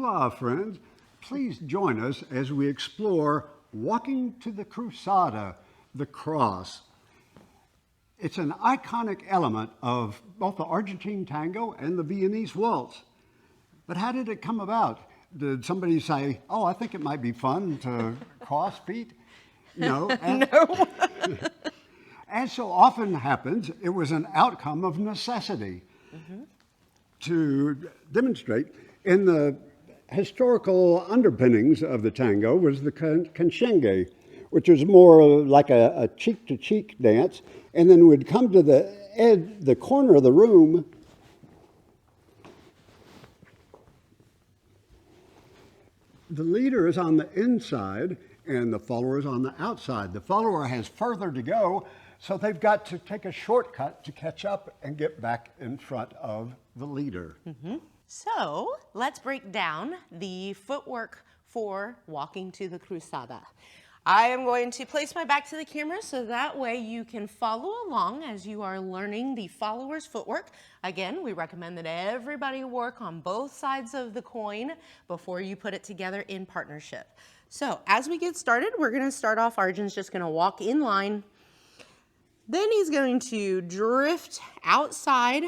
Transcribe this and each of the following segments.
Hola, friends. Please join us as we explore Walking to the Cruzada, the cross. It's an iconic element of both the Argentine Tango and the Viennese waltz. But how did it come about? Did somebody say, oh, I think it might be fun to cross feet? No. No. As so often happens, it was an outcome of necessity. To demonstrate, in the historical underpinnings of the tango was the conchengue, which was more like a cheek-to-cheek dance, and then would come to the corner of the room. The leader is on the inside, and the follower is on the outside. The follower has further to go, so they've got to take a shortcut to catch up and get back in front of the leader. So let's break down the footwork for walking to the cruzada. I am going to place my back to the camera so that way you can follow along as you are learning the follower's footwork. Again, we recommend that everybody work on both sides of the coin before you put it together in partnership. So as we get started, we're going to start off, Arjun's just going to walk in line. Then he's going to drift outside,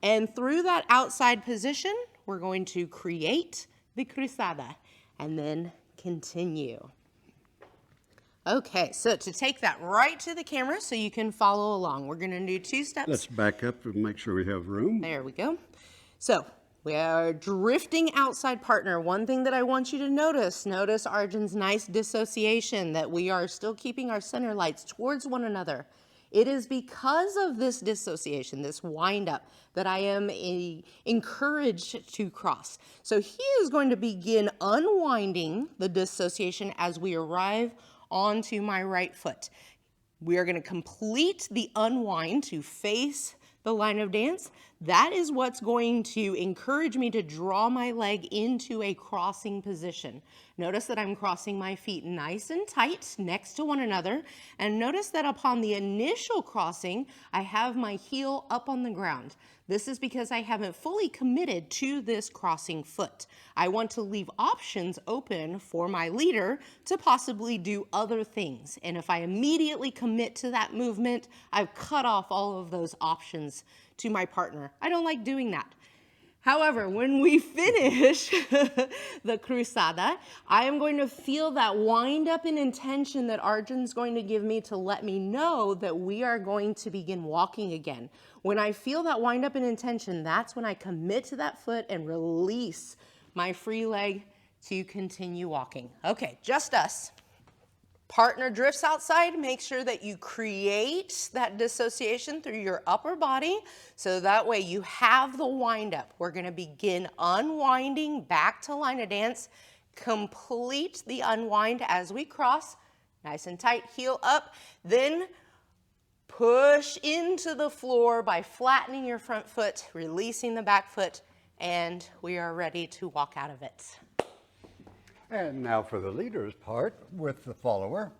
and through that outside position, we're going to create the cruzada and then continue. Okay, so to take that right to the camera so you can follow along, we're going to do 2 steps. Let's back up and make sure we have room. There we go. So we are drifting outside partner. One thing that I want you to notice Arjun's nice dissociation, that we are still keeping our center lights towards one another. It is because of this dissociation, this wind up, that I am encouraged to cross. So he is going to begin unwinding the dissociation as we arrive onto my right foot. We are going to complete the unwind to face the line of dance. That is what's going to encourage me to draw my leg into a crossing position. Notice that I'm crossing my feet nice and tight next to one another. And notice that upon the initial crossing, I have my heel up on the ground. This is because I haven't fully committed to this crossing foot. I want to leave options open for my leader to possibly do other things. And if I immediately commit to that movement, I've cut off all of those options to my partner. I don't like doing that. However, when we finish the cruzada, I am going to feel that wind up in intention that Arjun's going to give me to let me know that we are going to begin walking again. When I feel that wind up in intention, that's when I commit to that foot and release my free leg to continue walking. Okay, just us. Partner drifts outside. Make sure that you create that dissociation through your upper body so that way you have the wind up. We're going to begin unwinding back to line of dance. Complete the unwind as we cross. Nice and tight, heel up. Then push into the floor by flattening your front foot, releasing the back foot, and we are ready to walk out of it. And now for the leader's part with the follower.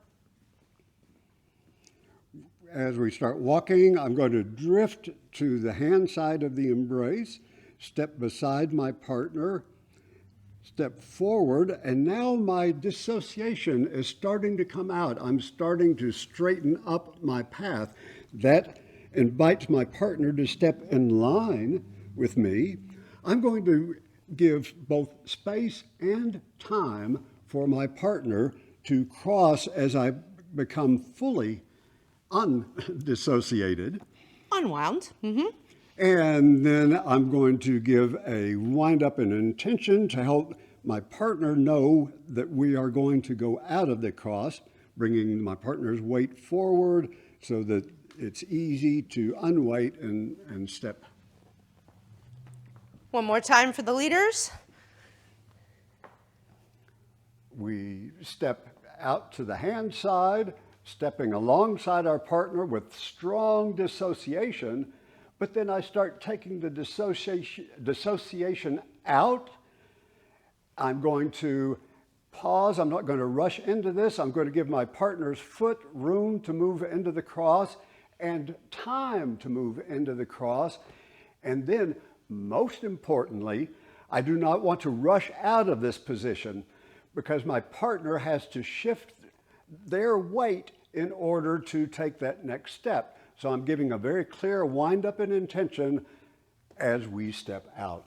As we start walking, I'm going to drift to the hand side of the embrace, step beside my partner, step forward, and now my dissociation is starting to come out. I'm starting to straighten up my path. That invites my partner to step in line with me. I'm going to give both space and time for my partner to cross as I become fully undissociated. Unwound. And then I'm going to give a wind up in intention to help my partner know that we are going to go out of the cross, bringing my partner's weight forward so that it's easy to unweight and step. One more time for the leaders. We step out to the hand side, stepping alongside our partner with strong dissociation, but then I start taking the dissociation out. I'm going to pause. I'm not going to rush into this. I'm going to give my partner's foot room to move into the cross and time to move into the cross. And then, most importantly, I do not want to rush out of this position because my partner has to shift their weight in order to take that next step. So I'm giving a very clear wind up and intention as we step out.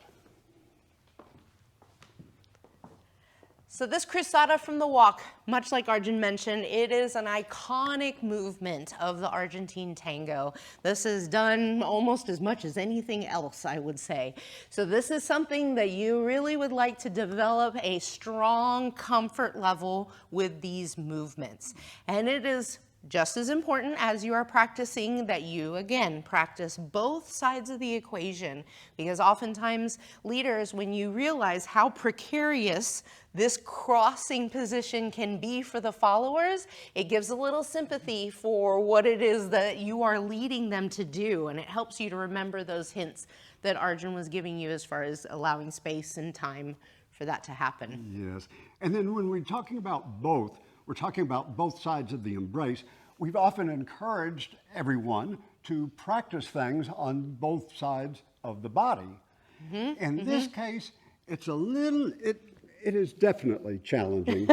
So this cruzada from the walk, much like Arjun mentioned, it is an iconic movement of the Argentine tango. This is done almost as much as anything else, I would say. So this is something that you really would like to develop a strong comfort level with these movements. And it is just as important as you are practicing that you, again, practice both sides of the equation, because oftentimes leaders, when you realize how precarious this crossing position can be for the followers, it gives a little sympathy for what it is that you are leading them to do, and it helps you to remember those hints that Arjun was giving you as far as allowing space and time for that to happen. Yes, and then when we're talking about both, we're talking about both sides of the embrace. We've often encouraged everyone to practice things on both sides of the body. In this case, it's a little, it is definitely challenging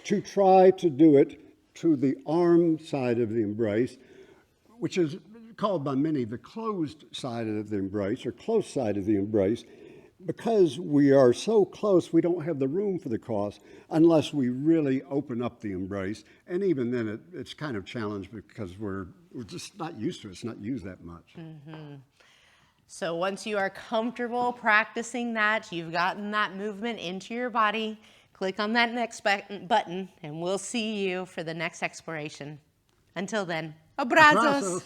to try to do it to the arm side of the embrace, which is called by many the closed side of the embrace or close side of the embrace. Because we are so close, we don't have the room for the cross unless we really open up the embrace. And even then, it's kind of challenged because we're just not used to it. It's not used that much. So once you are comfortable practicing that, you've gotten that movement into your body, click on that next button, and we'll see you for the next exploration. Until then, abrazos. Abrazos.